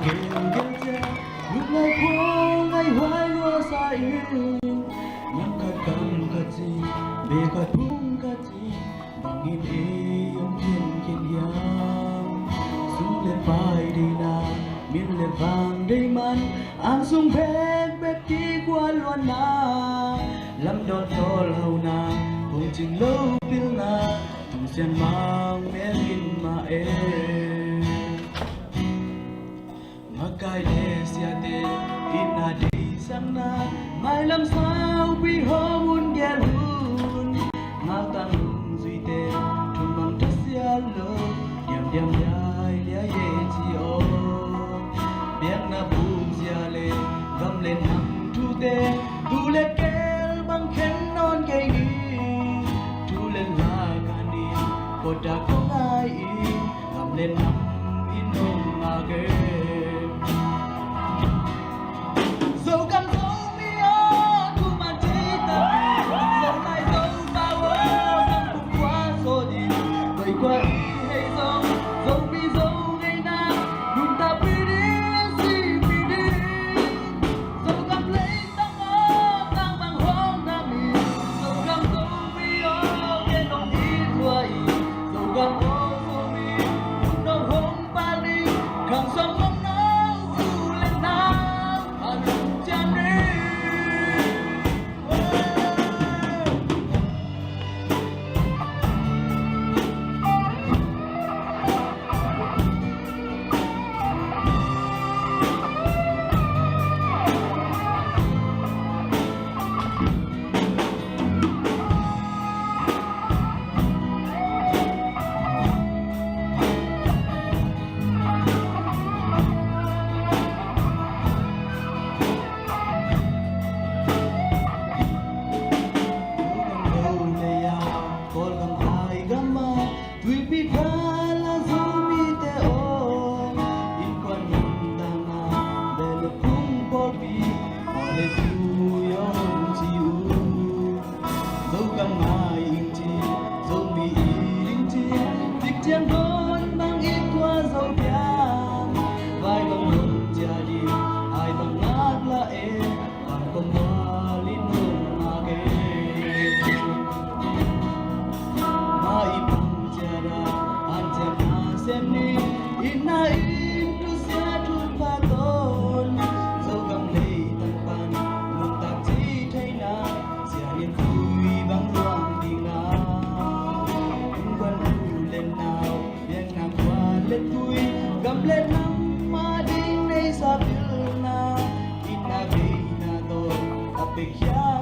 kêu cha lúc ngày qua ngày hoài lúa sa yên nhắm cả cầm cả gì bề cả thung cả gì bằng nghìn em thiên kiên giang xuống lên vai đi na miền lên vàng đầy man ang sung phép bếp tí qua loan na lâm đón tol hầu na hùng trình lâu phiêu na tung sen mang mẹ linh mà em Makai le siate ina di sana mai làm sao bi homun gelun ngao tang duy te thum bang ta sia lo diam diam dai lia ye chi o biak na bum sia le gam lên nằm thu te tu le kel bang khen non ke ni tu le la kan ni ko ta ko ai gam lên nằm in hong ma ge Tiếng đón mang ít qua dấu vàng vai bằng hồng gia đi ai bằng ngát là em bằng công hoa linh hồn mà kê mai bằng gia ra an gia na xem ni in na in tu sia tu pa ton dấu gam lệ tăng pan mong ta chỉ thấy na sia niềm vui bằng loang đi na lên vui gầm lên năm mà đi nay sa na ina về na to apekya